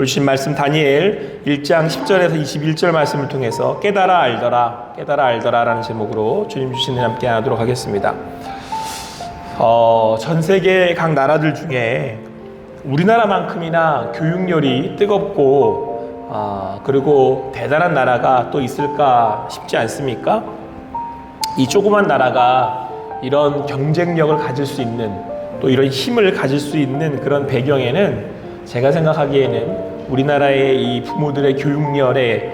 오늘 주신 말씀 다니엘 1장 10절에서 21절 말씀을 통해서 깨달아 알더라, 깨달아 알더라 라는 제목으로 주님 주신 은혜 함께 하도록 하겠습니다. 전 세계 각 나라들 중에 우리나라만큼이나 교육열이 뜨겁고 그리고 대단한 나라가 또 있을까 싶지 않습니까? 이 조그만 나라가 이런 경쟁력을 가질 수 있는, 또 이런 힘을 가질 수 있는 그런 배경에는 제가 생각하기에는 우리나라의 이 부모들의 교육열의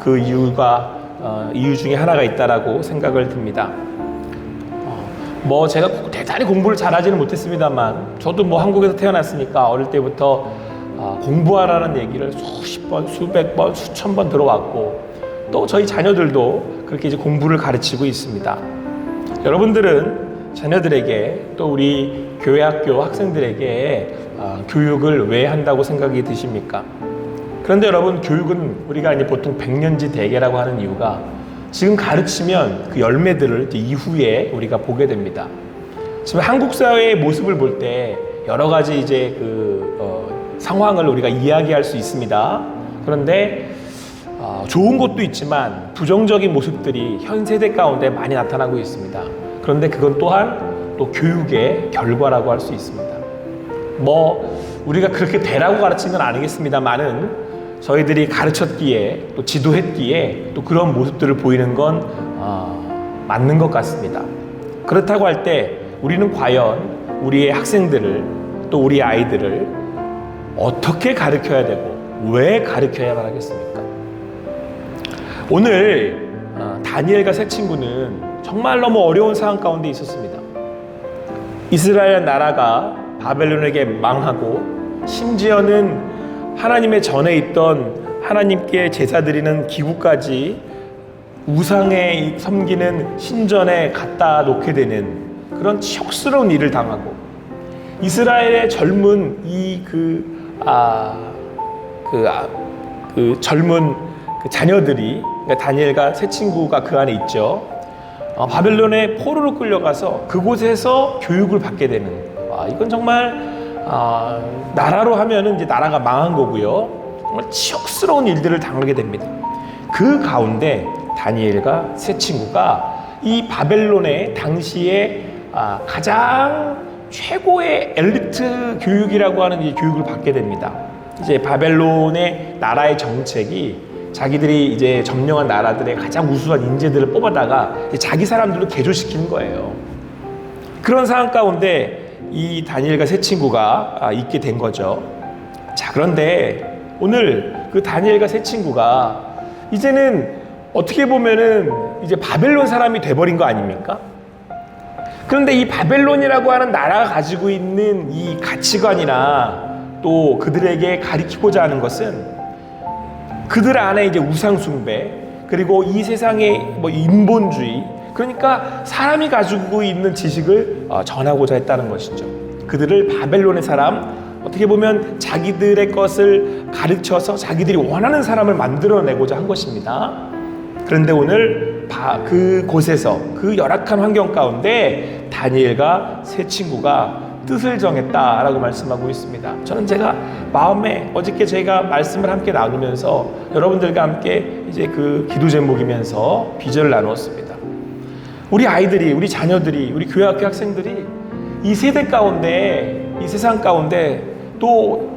그 이유 중에 하나가 있다라고 생각을 듭니다. 제가 대단히 공부를 잘하지는 못했습니다만, 저도 한국에서 태어났으니까 어릴 때부터 공부하라는 얘기를 수십 번, 수백 번, 수천 번 들어왔고, 또 저희 자녀들도 그렇게 이제 공부를 가르치고 있습니다. 여러분들은 자녀들에게, 또 우리 교회 학교 학생들에게 교육을 왜 한다고 생각이 드십니까? 그런데 여러분, 교육은 우리가 이제 보통 백년지 대계라고 하는 이유가 지금 가르치면 그 열매들을 이후에 우리가 보게 됩니다. 지금 한국 사회의 모습을 볼 때 여러 가지 이제 상황을 우리가 이야기할 수 있습니다. 그런데 좋은 것도 있지만 부정적인 모습들이 현 세대 가운데 많이 나타나고 있습니다. 그런데 그건 또한 또 교육의 결과라고 할 수 있습니다. 우리가 그렇게 되라고 가르친 건 아니겠습니다만은 저희들이 가르쳤기에, 또 지도했기에 또 그런 모습들을 보이는 건 맞는 것 같습니다. 그렇다고 할 때 우리는 과연 우리의 학생들을, 또 우리 아이들을 어떻게 가르쳐야 되고 왜 가르쳐야만 하겠습니까? 오늘 다니엘과 세 친구는 정말 너무 어려운 상황 가운데 있었습니다. 이스라엘 나라가 바벨론에게 망하고, 심지어는 하나님의 전에 있던 하나님께 제사 드리는 기구까지 우상에 섬기는 신전에 갖다 놓게 되는 그런 치욕스러운 일을 당하고, 이스라엘의 젊은 젊은 자녀들이, 그러니까 다니엘과 세 친구가 그 안에 있죠. 바벨론의 포로로 끌려가서 그곳에서 교육을 받게 되는, 이건 정말 나라로 하면은 이제 나라가 망한 거고요. 정말 치욕스러운 일들을 당하게 됩니다. 그 가운데 다니엘과 세 친구가 이 바벨론의 당시에 가장 최고의 엘리트 교육이라고 하는 이 교육을 받게 됩니다. 이제 바벨론의 나라의 정책이 자기들이 이제 점령한 나라들의 가장 우수한 인재들을 뽑아다가 자기 사람들로 개조시키는 거예요. 그런 상황 가운데 이 다니엘과 세 친구가 있게 된 거죠. 자, 그런데 오늘 그 다니엘과 세 친구가 이제는 어떻게 보면은 이제 바벨론 사람이 돼버린 거 아닙니까? 그런데 이 바벨론이라고 하는 나라가 가지고 있는 이 가치관이나 또 그들에게 가리키고자 하는 것은 그들 안에 이제 우상숭배, 그리고 이 세상의 인본주의, 그러니까 사람이 가지고 있는 지식을 전하고자 했다는 것이죠. 그들을 바벨론의 사람, 어떻게 보면 자기들의 것을 가르쳐서 자기들이 원하는 사람을 만들어내고자 한 것입니다. 그런데 오늘 그곳에서, 그 열악한 환경 가운데 다니엘과 세 친구가 뜻을 정했다라고 말씀하고 있습니다. 저는 제가 마음에 어저께 저희가 말씀을 함께 나누면서 여러분들과 함께 이제 그 기도 제목이면서 비전을 나누었습니다. 우리 아이들이, 우리 자녀들이, 우리 교회 학교 학생들이 이 세대 가운데, 이 세상 가운데 또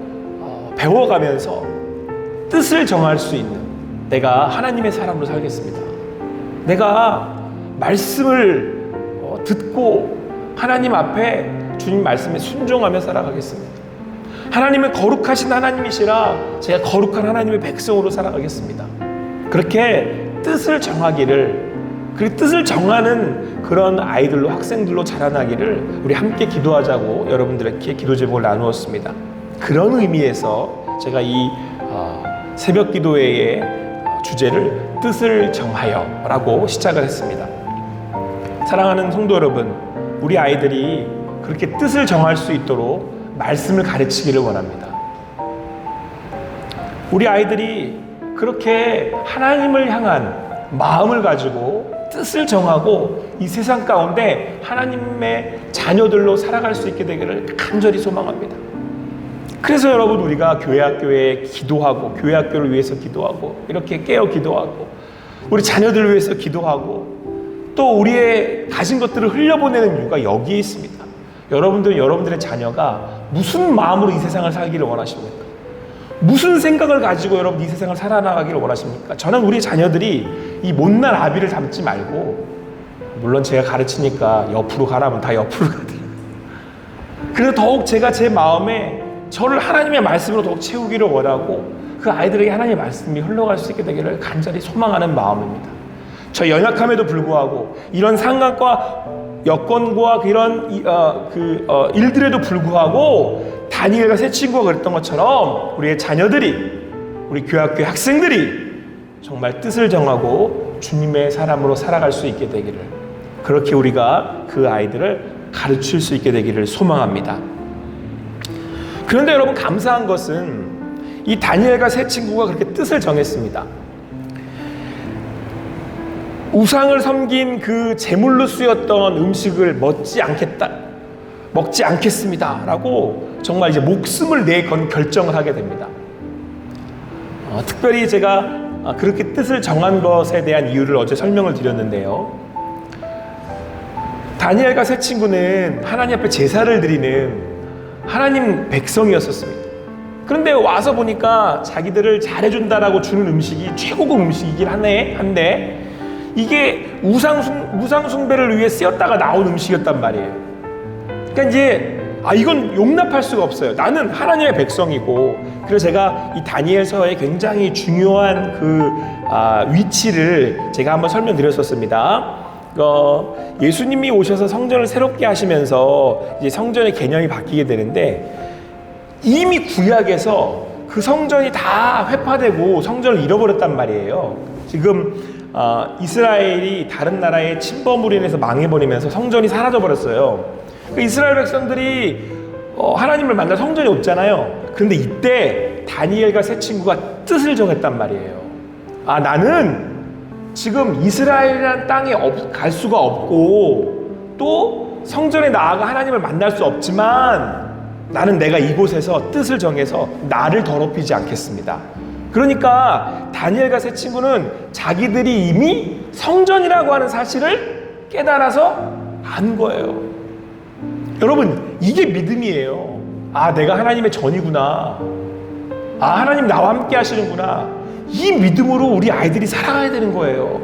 배워가면서 뜻을 정할 수 있는, 내가 하나님의 사람으로 살겠습니다. 내가 말씀을 듣고 하나님 앞에 주님 말씀에 순종하며 살아가겠습니다. 하나님은 거룩하신 하나님이시라 제가 거룩한 하나님의 백성으로 살아가겠습니다. 그렇게 뜻을 정하기를, 그 뜻을 정하는 그런 아이들로, 학생들로 자라나기를 우리 함께 기도하자고 여러분들에게 기도 제목을 나누었습니다. 그런 의미에서 제가 이 새벽 기도회의 주제를 뜻을 정하여 라고 시작을 했습니다. 사랑하는 성도 여러분, 우리 아이들이 그렇게 뜻을 정할 수 있도록 말씀을 가르치기를 원합니다. 우리 아이들이 그렇게 하나님을 향한 마음을 가지고 뜻을 정하고 이 세상 가운데 하나님의 자녀들로 살아갈 수 있게 되기를 간절히 소망합니다. 그래서 여러분, 우리가 교회 학교에 기도하고, 교회 학교를 위해서 기도하고, 이렇게 깨어 기도하고, 우리 자녀들을 위해서 기도하고, 또 우리의 가진 것들을 흘려보내는 이유가 여기에 있습니다. 여러분들은 여러분들의 자녀가 무슨 마음으로 이 세상을 살기를 원하십니까? 무슨 생각을 가지고 여러분 이 세상을 살아나가기를 원하십니까? 저는 우리 자녀들이 이 못난 아비를 닮지 말고, 물론 제가 가르치니까 옆으로 가라면 다 옆으로 가더라고요. 그래서 더욱 제가 제 마음에 저를 하나님의 말씀으로 더욱 채우기를 원하고, 그 아이들에게 하나님의 말씀이 흘러갈 수 있게 되기를 간절히 소망하는 마음입니다. 저 연약함에도 불구하고, 이런 상황과 여건과 이런 일들에도 불구하고 다니엘과 세 친구가 그랬던 것처럼 우리의 자녀들이, 우리 교회학교의 학생들이 정말 뜻을 정하고 주님의 사람으로 살아갈 수 있게 되기를, 그렇게 우리가 그 아이들을 가르칠 수 있게 되기를 소망합니다. 그런데 여러분, 감사한 것은 이 다니엘과 세 친구가 그렇게 뜻을 정했습니다. 우상을 섬긴 그 제물로 쓰였던 음식을 먹지 않겠습니다 라고 정말 이제 목숨을 내건 결정을 하게 됩니다. 특별히 제가 그렇게 뜻을 정한 것에 대한 이유를 어제 설명을 드렸는데요, 다니엘과 세 친구는 하나님 앞에 제사를 드리는 하나님 백성이었었습니다. 그런데 와서 보니까 자기들을 잘해준다라고 주는 음식이 최고급 음식이긴 한데 이게 우상 숭배를 위해 쓰였다가 나온 음식이었단 말이에요. 그러니까 이제 이건 용납할 수가 없어요. 나는 하나님의 백성이고. 그래서 제가 이 다니엘서의 굉장히 중요한 위치를 제가 한번 설명드렸었습니다. 예수님이 오셔서 성전을 새롭게 하시면서 이제 성전의 개념이 바뀌게 되는데, 이미 구약에서 그 성전이 다 회파되고 성전을 잃어버렸단 말이에요. 지금 이스라엘이 다른 나라의 침범으로 인해서 망해버리면서 성전이 사라져버렸어요. 그 이스라엘 백성들이 하나님을 만날 성전이 없잖아요. 그런데 이때 다니엘과 세 친구가 뜻을 정했단 말이에요. 나는 지금 이스라엘이라는 땅에 갈 수가 없고, 또 성전에 나아가 하나님을 만날 수 없지만, 나는 내가 이곳에서 뜻을 정해서 나를 더럽히지 않겠습니다. 그러니까 다니엘과 세 친구는 자기들이 이미 성전이라고 하는 사실을 깨달아서 안 거예요. 여러분, 이게 믿음이에요. 내가 하나님의 전이구나. 하나님 나와 함께 하시는구나. 이 믿음으로 우리 아이들이 살아가야 되는 거예요.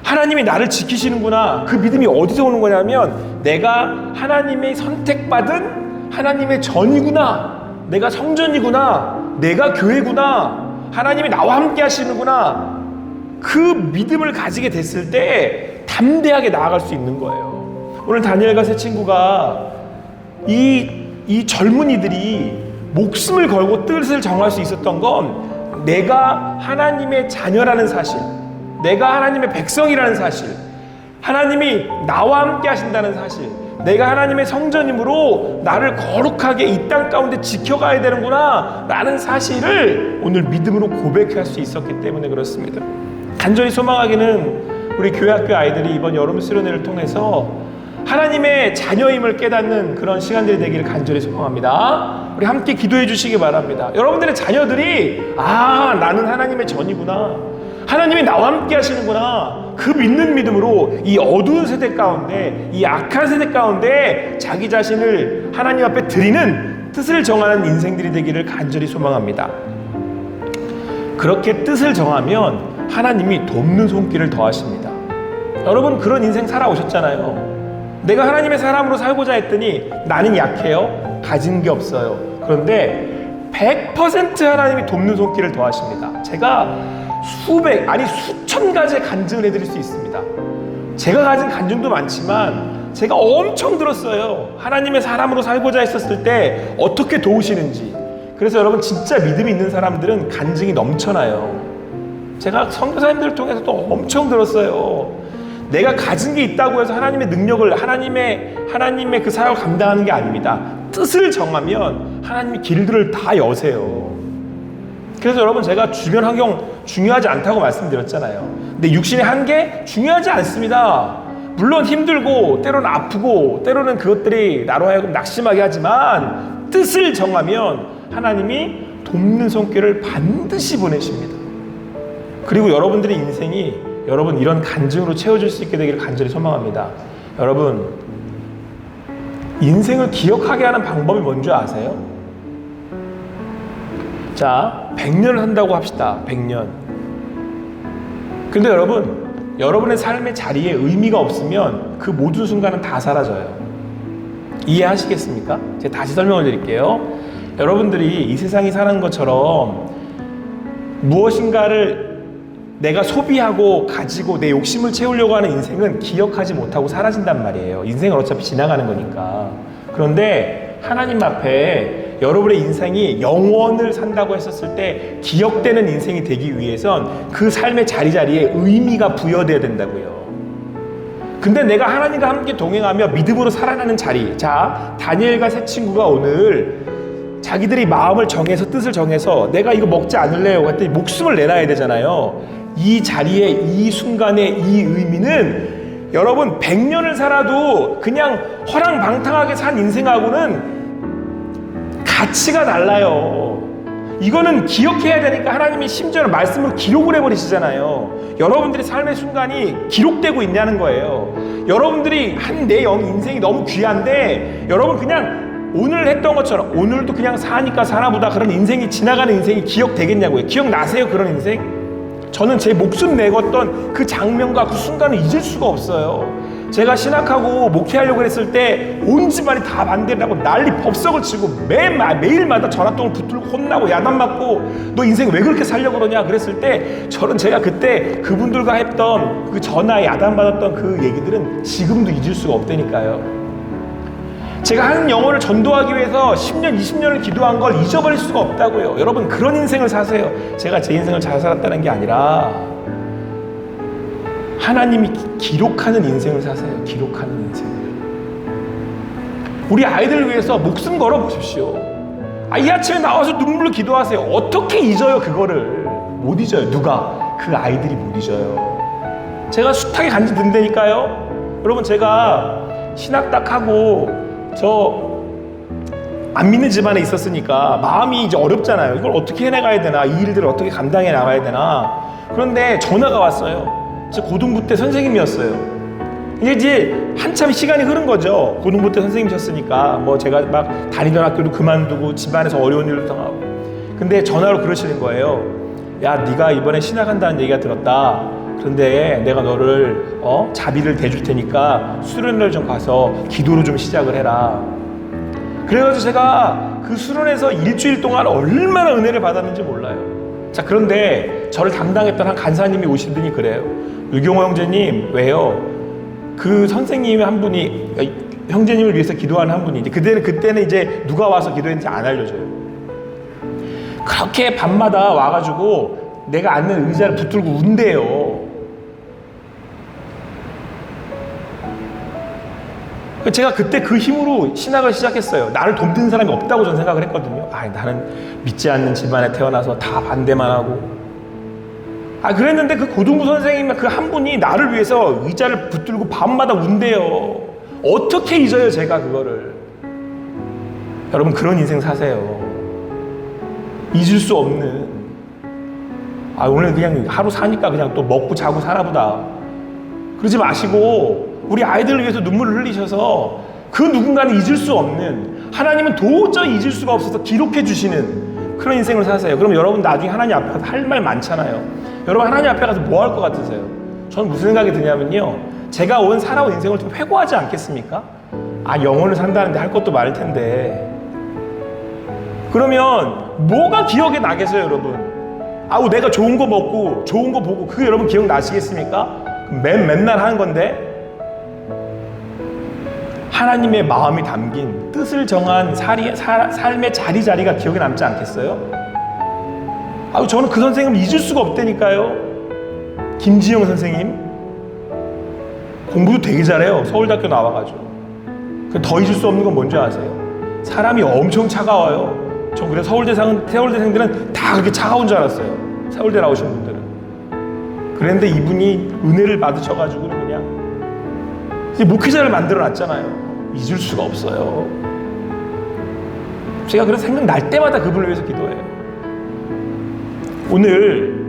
하나님이 나를 지키시는구나. 그 믿음이 어디서 오는 거냐면, 내가 하나님의 선택받은 하나님의 전이구나. 내가 성전이구나. 내가 교회구나. 하나님이 나와 함께 하시는구나. 그 믿음을 가지게 됐을 때 담대하게 나아갈 수 있는 거예요. 오늘 다니엘과 세 친구가 이 젊은이들이 목숨을 걸고 뜻을 정할 수 있었던 건, 내가 하나님의 자녀라는 사실, 내가 하나님의 백성이라는 사실, 하나님이 나와 함께 하신다는 사실, 내가 하나님의 성전이므로 나를 거룩하게 이 땅 가운데 지켜가야 되는구나 라는 사실을 오늘 믿음으로 고백할 수 있었기 때문에 그렇습니다. 간절히 소망하기는 우리 교회학교 아이들이 이번 여름 수련회를 통해서 하나님의 자녀임을 깨닫는 그런 시간들이 되기를 간절히 소망합니다. 우리 함께 기도해 주시기 바랍니다. 여러분들의 자녀들이 나는 하나님의 전이구나, 하나님이 나와 함께 하시는구나, 그 믿는 믿음으로 이 어두운 세대 가운데, 이 악한 세대 가운데 자기 자신을 하나님 앞에 드리는 뜻을 정하는 인생들이 되기를 간절히 소망합니다. 그렇게 뜻을 정하면 하나님이 돕는 손길을 더하십니다. 여러분, 그런 인생 살아오셨잖아요. 내가 하나님의 사람으로 살고자 했더니 나는 약해요. 가진 게 없어요. 그런데 100% 하나님이 돕는 손길을 더하십니다. 제가 수천 가지의 간증을 해드릴 수 있습니다. 제가 가진 간증도 많지만 제가 엄청 들었어요. 하나님의 사람으로 살고자 했었을 때 어떻게 도우시는지. 그래서 여러분, 진짜 믿음이 있는 사람들은 간증이 넘쳐나요. 제가 선교사님들을 통해서도 엄청 들었어요. 내가 가진 게 있다고 해서 하나님의 능력을, 하나님의 그 사역을 감당하는 게 아닙니다. 뜻을 정하면 하나님이 길들을 다 여세요. 그래서 여러분, 제가 주변 환경 중요하지 않다고 말씀드렸잖아요. 근데 육신의 한계 중요하지 않습니다. 물론 힘들고 때로는 아프고 때로는 그것들이 나로 하여금 낙심하게 하지만 뜻을 정하면 하나님이 돕는 손길을 반드시 보내십니다. 그리고 여러분들의 인생이 여러분 이런 간증으로 채워질 수 있게 되기를 간절히 소망합니다. 여러분, 인생을 기억하게 하는 방법이 뭔지 아세요? 자, 100년을 산다고 합시다. 100년. 근데 여러분, 여러분의 삶의 자리에 의미가 없으면 그 모든 순간은 다 사라져요. 이해하시겠습니까? 제가 다시 설명을 드릴게요. 여러분들이 이 세상이 사는 것처럼 무엇인가를 내가 소비하고 가지고 내 욕심을 채우려고 하는 인생은 기억하지 못하고 사라진단 말이에요. 인생은 어차피 지나가는 거니까. 그런데 하나님 앞에 여러분의 인생이 영원을 산다고 했었을 때 기억되는 인생이 되기 위해선 그 삶의 자리자리에 의미가 부여돼야 된다고요. 근데 내가 하나님과 함께 동행하며 믿음으로 살아가는 자리. 자, 다니엘과 세 친구가 오늘 자기들이 마음을 정해서 뜻을 정해서 내가 이거 먹지 않을래요 했더니 목숨을 내놔야 되잖아요. 이 자리에 이 순간에 이 의미는 여러분 100년을 살아도 그냥 허랑방탕하게 산 인생하고는 가치가 달라요. 이거는 기억해야 되니까 하나님이 심지어 말씀으로 기록을 해버리시잖아요. 여러분들의 삶의 순간이 기록되고 있냐는 거예요. 여러분들이 한 내 인생이 너무 귀한데 여러분 그냥 오늘 했던 것처럼 오늘도 그냥 사니까 사나보다 그런 인생이 지나가는 인생이 기억되겠냐고요. 기억나세요? 그런 인생? 저는 제 목숨 내었던 그 장면과 그 순간을 잊을 수가 없어요. 제가 신학하고 목회하려고 했을 때 온 집안이 다 반대를 하고 난리 법석을 치고 매일마다 전화통을 붙들고 혼나고 야단맞고 너 인생 왜 그렇게 살려고 그러냐 그랬을 때 제가 그때 그분들과 했던 그 전화 야단받았던 그 얘기들은 지금도 잊을 수가 없다니까요. 제가 한 영혼을 전도하기 위해서 10년, 20년을 기도한 걸 잊어버릴 수가 없다고요. 여러분 그런 인생을 사세요. 제가 제 인생을 잘 살았다는 게 아니라 하나님이 기록하는 인생을 사세요. 기록하는 인생을. 우리 아이들을 위해서 목숨 걸어 보십시오. 이 아침에 나와서 눈물로 기도하세요. 어떻게 잊어요 그거를. 못 잊어요. 누가? 그 아이들이 못 잊어요. 제가 숱하게 간지 든다니까요. 여러분 제가 신학 딱 하고 안 믿는 집안에 있었으니까 마음이 이제 어렵잖아요. 이걸 어떻게 해나가야 되나, 이 일들을 어떻게 감당해 나가야 되나. 그런데 전화가 왔어요. 제 고등부 때 선생님이었어요. 이제 한참 시간이 흐른 거죠. 고등부 때 선생님이셨으니까 뭐 제가 막 다니던 학교도 그만두고 집안에서 어려운 일도 당하고. 근데 전화로 그러시는 거예요. 야, 네가 이번에 신학한다는 얘기가 들었다. 그런데 내가 너를 자비를 대줄 테니까 수련회를 좀 가서 기도로 좀 시작을 해라. 그래가지고 제가 그 수련회에서 일주일 동안 얼마나 은혜를 받았는지 몰라요. 자, 그런데 저를 담당했던 한 간사님이 오시더니 그래요. 유경호 형제님, 왜요? 그 선생님 한 분이 형제님을 위해서 기도하는 한 분이 그때는 이제 누가 와서 기도했는지 안 알려줘요. 그렇게 밤마다 와가지고 내가 앉는 의자를 붙들고 운대요. 제가 그때 그 힘으로 신학을 시작했어요. 나를 돕는 사람이 없다고 저는 생각을 했거든요. 나는 믿지 않는 집안에 태어나서 다 반대만 하고. 그랬는데 그 고등부 선생님 그 한 분이 나를 위해서 의자를 붙들고 밤마다 운대요. 어떻게 잊어요 제가 그거를. 여러분 그런 인생 사세요. 잊을 수 없는. 오늘 그냥 하루 사니까 그냥 또 먹고 자고 사나보다. 그러지 마시고 우리 아이들을 위해서 눈물을 흘리셔서 그 누군가는 잊을 수 없는, 하나님은 도저히 잊을 수가 없어서 기록해 주시는 그런 인생을 사세요. 그럼 여러분 나중에 하나님 앞에 가서 할 말 많잖아요. 여러분 하나님 앞에 가서 뭐 할 것 같으세요? 저는 무슨 생각이 드냐면요, 제가 살아온 인생을 좀 회고하지 않겠습니까? 영혼을 산다는데 할 것도 많을 텐데. 그러면 뭐가 기억에 나겠어요 여러분? 내가 좋은 거 먹고 좋은 거 보고 그게 여러분 기억나시겠습니까? 맨날 하는 건데. 하나님의 마음이 담긴 뜻을 정한 삶의 자리자리가 기억에 남지 않겠어요? 저는 그 선생님을 잊을 수가 없다니까요. 김지영 선생님 공부도 되게 잘해요. 서울대학교 나와가지고. 더 잊을 수 없는 건 뭔지 아세요? 사람이 엄청 차가워요. 전 그래서 서울대생들은 다 그렇게 차가운 줄 알았어요. 서울대 나오신 분들은. 그런데 이분이 은혜를 받으셔가지고는 그냥 이제 목회자를 만들어놨잖아요. 잊을 수가 없어요. 제가 그래서 생각날 때마다 그분을 위해서 기도해요. 오늘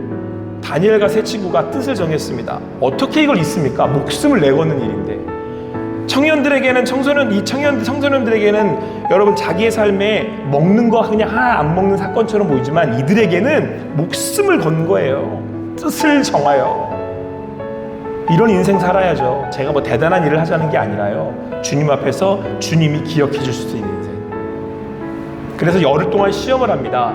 다니엘과 세 친구가 뜻을 정했습니다. 어떻게 이걸 잊습니까? 목숨을 내거는 일인데. 청년들에게는 청소년들에게는 여러분 자기의 삶에 먹는 거 그냥 하나 안 먹는 사건처럼 보이지만 이들에게는 목숨을 건 거예요. 뜻을 정하여 이런 인생 살아야죠. 제가 뭐 대단한 일을 하자는 게 아니라요. 주님 앞에서 주님이 기억해 줄 수 있는 인생. 그래서 열흘 동안 시험을 합니다.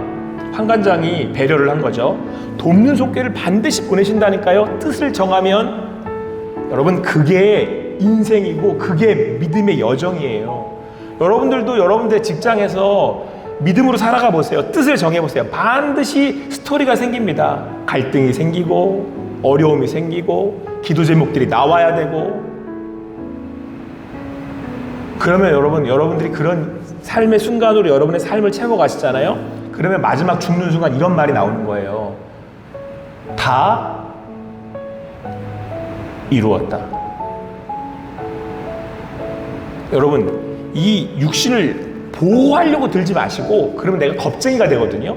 환관장이 배려를 한 거죠. 돕는 손길을 반드시 보내신다니까요. 뜻을 정하면 여러분 그게 인생이고 그게 믿음의 여정이에요. 여러분들도 여러분들의 직장에서 믿음으로 살아가 보세요. 뜻을 정해보세요. 반드시 스토리가 생깁니다. 갈등이 생기고 어려움이 생기고 기도 제목들이 나와야 되고 그러면 여러분들이 그런 삶의 순간으로 여러분의 삶을 채워가시잖아요. 그러면 마지막 죽는 순간 이런 말이 나오는 거예요. 다 이루었다. 여러분 이 육신을 보호하려고 들지 마시고 그러면 내가 겁쟁이가 되거든요.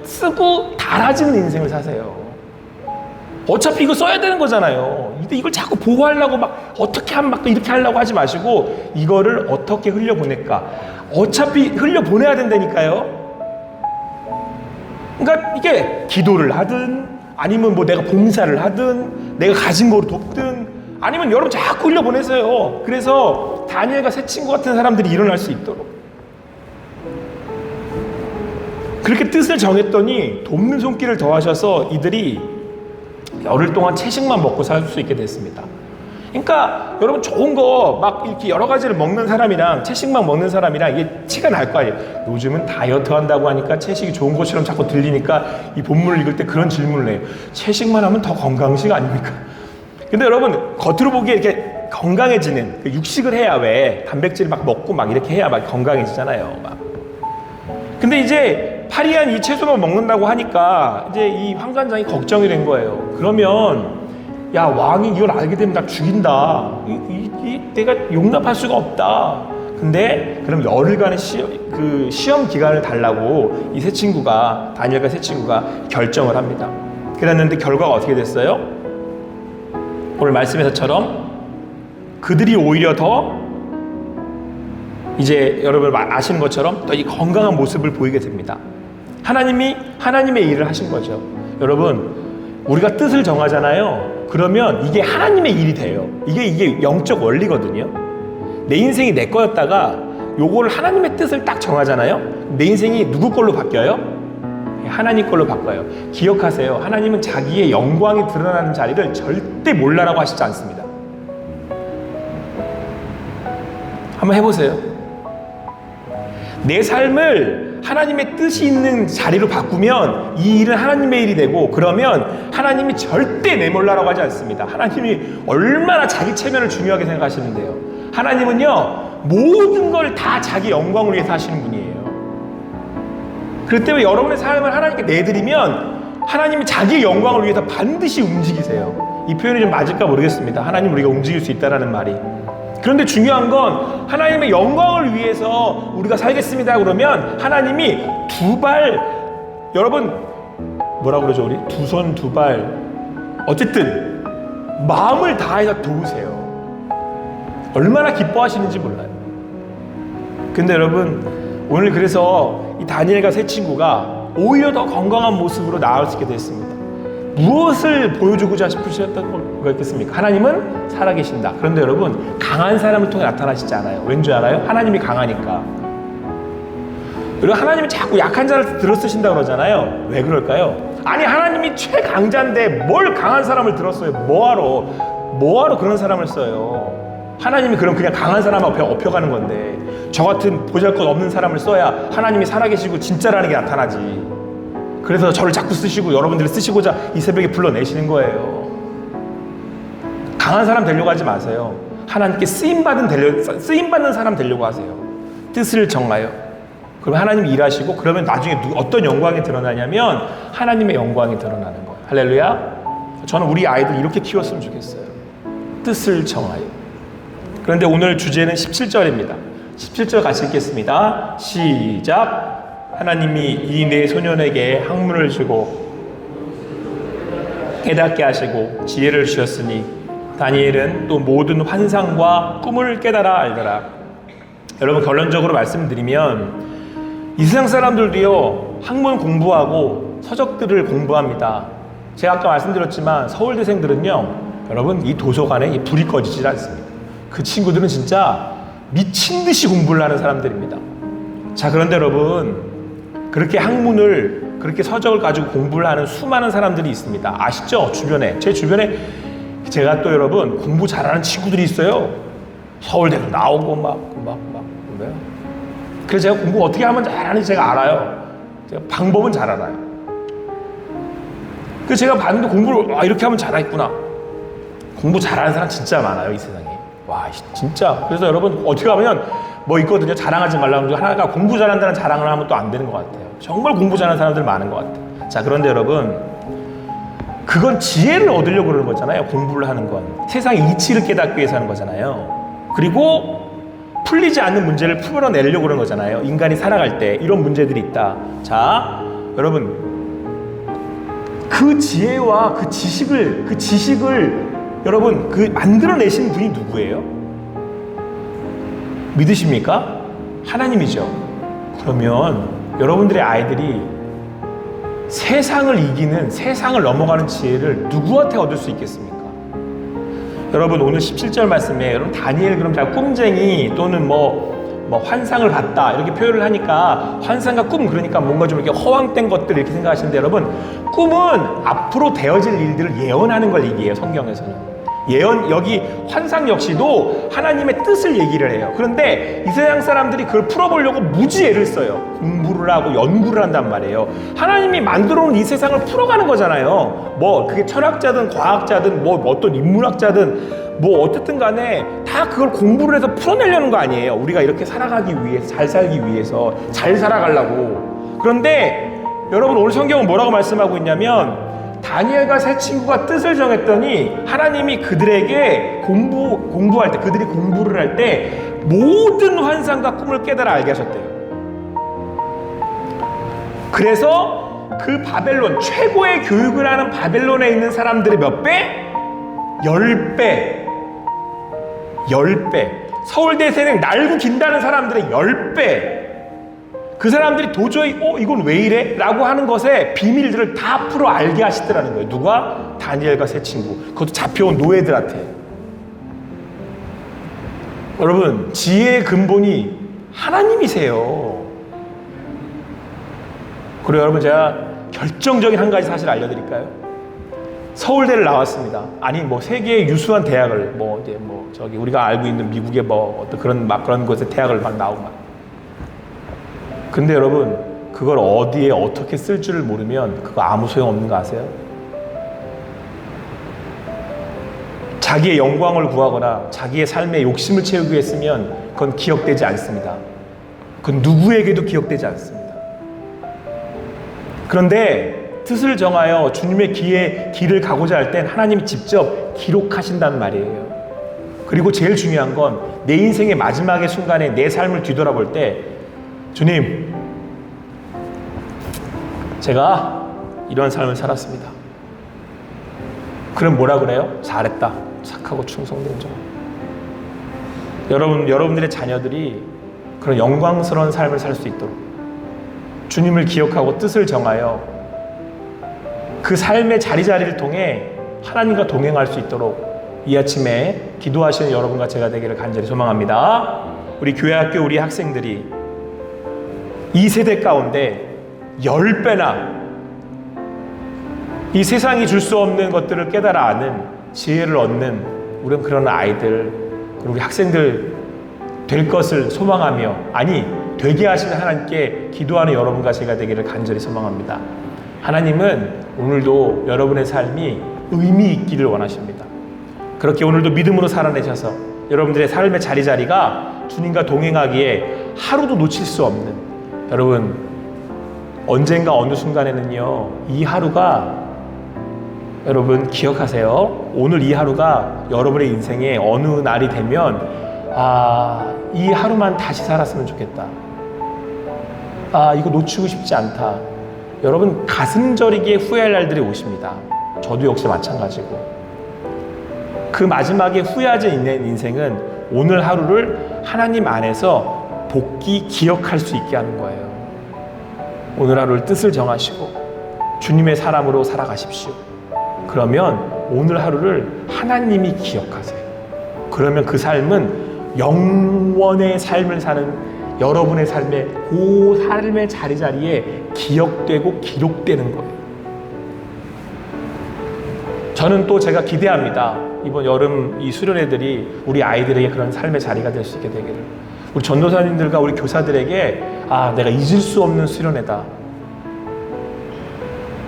쓰고 닳아지는 인생을 사세요. 어차피 이거 써야 되는 거잖아요. 근데 이걸 자꾸 보호하려고 막 어떻게 하면 막 이렇게 하려고 하지 마시고 이거를 어떻게 흘려보낼까. 어차피 흘려보내야 된다니까요. 그러니까 이게 기도를 하든 아니면 뭐 내가 봉사를 하든 내가 가진 거로 돕든 아니면 여러분 자꾸 흘려보내세요. 그래서 다니엘과 세 친구 같은 사람들이 일어날 수 있도록 그렇게 뜻을 정했더니 돕는 손길을 더하셔서 이들이 열흘 동안 채식만 먹고 살 수 있게 됐습니다. 그러니까 여러분 좋은 거 막 이렇게 여러 가지를 먹는 사람이랑 채식만 먹는 사람이랑 이게 티가 날 거 아니에요. 요즘은 다이어트 한다고 하니까 채식이 좋은 것처럼 자꾸 들리니까 이 본문을 읽을 때 그런 질문을 해요. 채식만 하면 더 건강식 아닙니까? 근데 여러분 겉으로 보기에 이렇게 건강해지는 육식을 해야 왜 단백질 막 먹고 막 이렇게 해야 막 건강해지잖아요. 막. 근데 이제 파리한 이 채소만 먹는다고 하니까 이제 이 환관장이 걱정이 된 거예요. 그러면 야 왕이 이걸 알게 되면 나 죽인다. 내가 용납할 수가 없다. 근데 그럼 열흘간의 시험 기간을 달라고 이 세 친구가 다니엘과 세 친구가 결정을 합니다. 그랬는데 결과가 어떻게 됐어요? 오늘 말씀에서처럼 그들이 오히려 더 이제 여러분 아시는 것처럼 더 이 건강한 모습을 보이게 됩니다. 하나님이 하나님의 일을 하신 거죠. 여러분 우리가 뜻을 정하잖아요. 그러면 이게 하나님의 일이 돼요. 이게 영적 원리거든요. 내 인생이 내 거였다가 요걸 하나님의 뜻을 딱 정하잖아요. 내 인생이 누구 걸로 바뀌어요? 하나님 걸로 바꿔요. 기억하세요. 하나님은 자기의 영광이 드러나는 자리를 절대 몰라라고 하시지 않습니다. 한번 해보세요. 내 삶을 하나님의 뜻이 있는 자리로 바꾸면 이 일은 하나님의 일이 되고 그러면 하나님이 절대 내몰라라고 하지 않습니다. 하나님이 얼마나 자기 체면을 중요하게 생각하시는데요. 하나님은요 모든 걸 다 자기 영광을 위해서 하시는 분이에요. 그렇기 때문에 여러분의 삶을 하나님께 내드리면 하나님이 자기의 영광을 위해서 반드시 움직이세요. 이 표현이 좀 맞을까 모르겠습니다. 하나님 우리가 움직일 수 있다는 말이. 그런데 중요한 건 하나님의 영광을 위해서 우리가 살겠습니다 그러면 하나님이 두 발 여러분 뭐라고 그러죠 우리? 두 손 두 발 어쨌든 마음을 다해서 도우세요. 얼마나 기뻐하시는지 몰라요. 근데 여러분 오늘 그래서 이 다니엘과 세 친구가 오히려 더 건강한 모습으로 나올 수 있게 됐습니다. 무엇을 보여주고자 싶으셨던 거겠습니까? 하나님은 살아계신다. 그런데 여러분 강한 사람을 통해 나타나시지 않아요. 왠 줄 알아요? 하나님이 강하니까. 그리고 하나님이 자꾸 약한 자를 들어쓰신다 그러잖아요. 왜 그럴까요? 아니 하나님이 최강자인데 뭘 강한 사람을 들었어요? 뭐하러 그런 사람을 써요? 하나님이 그럼 그냥 강한 사람 앞에 업혀가는 건데 저 같은 보잘것없는 사람을 써야 하나님이 살아계시고 진짜라는 게 나타나지. 그래서 저를 자꾸 쓰시고 여러분들을 쓰시고자 이 새벽에 불러내시는 거예요. 강한 사람 되려고 하지 마세요. 하나님께 쓰임받는 사람 되려고 하세요. 뜻을 정하여. 그럼 하나님이 일하시고 그러면 나중에 어떤 영광이 드러나냐면 하나님의 영광이 드러나는 거예요. 할렐루야. 저는 우리 아이들 이렇게 키웠으면 좋겠어요. 뜻을 정하여. 그런데 오늘 주제는 17절입니다. 17절 같이 읽겠습니다. 시작. 하나님이 이 네 소년에게 학문을 주고 깨닫게 하시고 지혜를 주셨으니 다니엘은 또 모든 환상과 꿈을 깨달아 알더라. 여러분, 결론적으로 말씀드리면 이 세상 사람들도요, 학문 공부하고 서적들을 공부합니다. 제가 아까 말씀드렸지만 서울대생들은요, 여러분, 이 도서관에 이 불이 꺼지질 않습니다. 그 친구들은 진짜 미친 듯이 공부를 하는 사람들입니다. 자, 그런데 여러분, 그렇게 학문을, 그렇게 서적을 가지고 공부를 하는 수많은 사람들이 있습니다. 아시죠? 주변에. 제 주변에 제가 또 여러분, 공부 잘하는 친구들이 있어요. 서울대도 나오고 그래요. 그래서 제가 공부 어떻게 하면 잘하는지 제가 알아요. 제가 방법은 잘 알아요. 그래서 제가 봤는데 공부를 이렇게 하면 잘하겠구나. 공부 잘하는 사람 진짜 많아요, 이 세상에. 와, 진짜. 그래서 여러분, 어떻게 하면 뭐 있거든요. 자랑하지 말라는 중 하나가 공부 잘한다는 자랑을 하면 또 안 되는 것 같아요. 정말 공부 잘하는 사람들 많은 것 같아요. 자, 그런데 여러분, 그건 지혜를 얻으려고 그러는 거잖아요. 공부를 하는 건 세상의 이치를 깨닫기 위해서 하는 거잖아요. 그리고 풀리지 않는 문제를 풀어내려고 그러는 거잖아요. 인간이 살아갈 때 이런 문제들이 있다. 자, 여러분, 그 지혜와 그 지식을 여러분, 그 만들어내신 분이 누구예요? 믿으십니까? 하나님이죠. 그러면 여러분들의 아이들이 세상을 이기는, 세상을 넘어가는 지혜를 누구한테 얻을 수 있겠습니까? 여러분, 오늘 17절 말씀에 여러분, 다니엘 그럼 제가 꿈쟁이 또는 뭐 환상을 봤다 이렇게 표현을 하니까 환상과 꿈, 그러니까 뭔가 좀 이렇게 허황된 것들 이렇게 생각하시는데, 여러분, 꿈은 앞으로 되어질 일들을 예언하는 걸 얘기해요. 성경에서는 예언, 여기 환상 역시도 하나님의 뜻을 얘기를 해요. 그런데 이 세상 사람들이 그걸 풀어보려고 무지 애를 써요. 공부를 하고 연구를 한단 말이에요. 하나님이 만들어 놓은 이 세상을 풀어가는 거잖아요. 뭐 그게 철학자든 과학자든 뭐 어떤 인문학자든 뭐 어쨌든 간에 다 그걸 공부를 해서 풀어내려는 거 아니에요. 우리가 이렇게 살아가기 위해서, 잘 살기 위해서, 잘 살아가려고. 그런데 여러분, 오늘 성경은 뭐라고 말씀하고 있냐면, 다니엘과 세 친구가 뜻을 정했더니 하나님이 그들에게 공부할 때, 그들이 공부를 할 때 모든 환상과 꿈을 깨달아 알게 하셨대요. 그래서 그 바벨론, 최고의 교육을 하는 바벨론에 있는 사람들의 몇 배? 10배. 10배. 서울대생을 날고 긴다는 사람들의 10배. 그 사람들이 도저히 이건 왜 이래? 라고 하는 것에 비밀들을 다 풀어 알게 하시더라는 거예요. 누가? 다니엘과 세 친구. 그것도 잡혀온 노예들한테. 여러분, 지혜의 근본이 하나님이세요. 그리고 여러분, 제가 결정적인 한 가지 사실 알려드릴까요? 서울대를 나왔습니다. 아니, 뭐 세계의 유수한 대학을 저기 우리가 알고 있는 미국의 어떤 그런 곳에 대학을 막 나오고 막. 근데 여러분, 그걸 어디에 어떻게 쓸 줄을 모르면 그거 아무 소용없는 거 아세요? 자기의 영광을 구하거나 자기의 삶에 욕심을 채우기 위해 쓰면 그건 기억되지 않습니다. 그건 누구에게도 기억되지 않습니다. 그런데 뜻을 정하여 주님의 길을 가고자 할 땐 하나님이 직접 기록하신다는 말이에요. 그리고 제일 중요한 건 내 인생의 마지막의 순간에 내 삶을 뒤돌아볼 때, 주님, 제가 이런 삶을 살았습니다. 그럼 뭐라 그래요? 잘했다. 착하고 충성된 자. 여러분들의 자녀들이 그런 영광스러운 삶을 살 수 있도록 주님을 기억하고 뜻을 정하여 그 삶의 자리자리를 통해 하나님과 동행할 수 있도록 이 아침에 기도하시는 여러분과 제가 되기를 간절히 소망합니다. 우리 교회학교 우리 학생들이 이 세대 가운데 10배나 이 세상이 줄 수 없는 것들을 깨달아 아는 지혜를 얻는 우리는 그런 아이들, 그리고 우리 학생들 될 것을 소망하며, 아니 되게 하시는 하나님께 기도하는 여러분과 제가 되기를 간절히 소망합니다. 하나님은 오늘도 여러분의 삶이 의미 있기를 원하십니다. 그렇게 오늘도 믿음으로 살아내셔서 여러분들의 삶의 자리자리가 주님과 동행하기에 하루도 놓칠 수 없는, 여러분 언젠가 어느 순간에는요, 이 하루가, 여러분 기억하세요. 오늘 이 하루가 여러분의 인생에 어느 날이 되면 이 하루만 다시 살았으면 좋겠다. 이거 놓치고 싶지 않다. 여러분, 가슴 저리게 후회할 날들이 오십니다. 저도 역시 마찬가지고. 그 마지막에 후회하지 않는 인생은 오늘 하루를 하나님 안에서 복귀 기억할 수 있게 하는 거예요. 오늘 하루를 뜻을 정하시고 주님의 사람으로 살아가십시오. 그러면 오늘 하루를 하나님이 기억하세요. 그러면 그 삶은 영원의 삶을 사는 여러분의 삶에 그 삶의 자리자리에 기억되고 기록되는 거예요. 저는 또 제가 기대합니다. 이번 여름 이 수련회들이 우리 아이들에게 그런 삶의 자리가 될 수 있게 되기를. 우리 전도사님들과 우리 교사들에게 내가 잊을 수 없는 수련회다.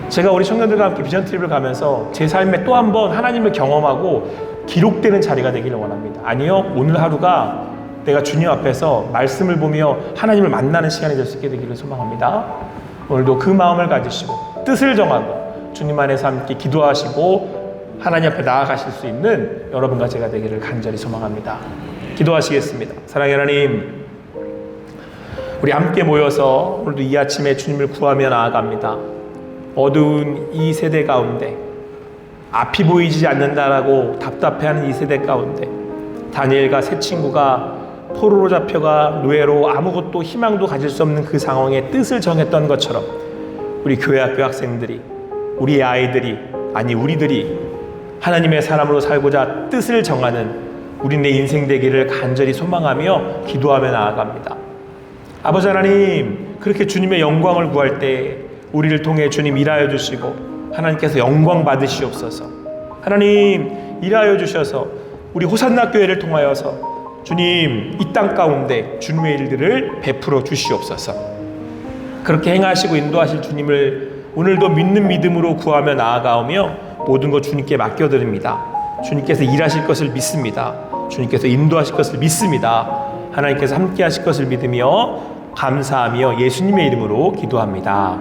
제가 우리 청년들과 함께 비전 트립을 가면서 제 삶에 또 한 번 하나님을 경험하고 기록되는 자리가 되기를 원합니다. 아니요, 오늘 하루가 내가 주님 앞에서 말씀을 보며 하나님을 만나는 시간이 될 수 있게 되기를 소망합니다. 오늘도 그 마음을 가지시고 뜻을 정하고 주님 안에서 함께 기도하시고 하나님 앞에 나아가실 수 있는 여러분과 제가 되기를 간절히 소망합니다. 기도하시겠습니다. 사랑의 하나님, 우리 함께 모여서 오늘도 이 아침에 주님을 구하며 나아갑니다. 어두운 이 세대 가운데, 앞이 보이지 않는다라고 답답해하는 이 세대 가운데, 다니엘과 세 친구가 포로로 잡혀가 노예로 아무것도 희망도 가질 수 없는 그 상황에 뜻을 정했던 것처럼 우리 교회 학교 학생들이, 우리 아이들이, 우리들이 하나님의 사람으로 살고자 뜻을 정하는 우리 내 인생 되기를 간절히 소망하며 기도하며 나아갑니다. 아버지 하나님, 그렇게 주님의 영광을 구할 때 우리를 통해 주님 일하여 주시고 하나님께서 영광 받으시옵소서. 하나님, 일하여 주셔서 우리 호산나 교회를 통하여서 주님 이 땅 가운데 주님의 일들을 베풀어 주시옵소서. 그렇게 행하시고 인도하실 주님을 오늘도 믿는 믿음으로 구하며 나아가오며 모든 것 주님께 맡겨드립니다. 주님께서 일하실 것을 믿습니다. 주님께서 인도하실 것을 믿습니다. 하나님께서 함께 하실 것을 믿으며 감사하며 예수님의 이름으로 기도합니다.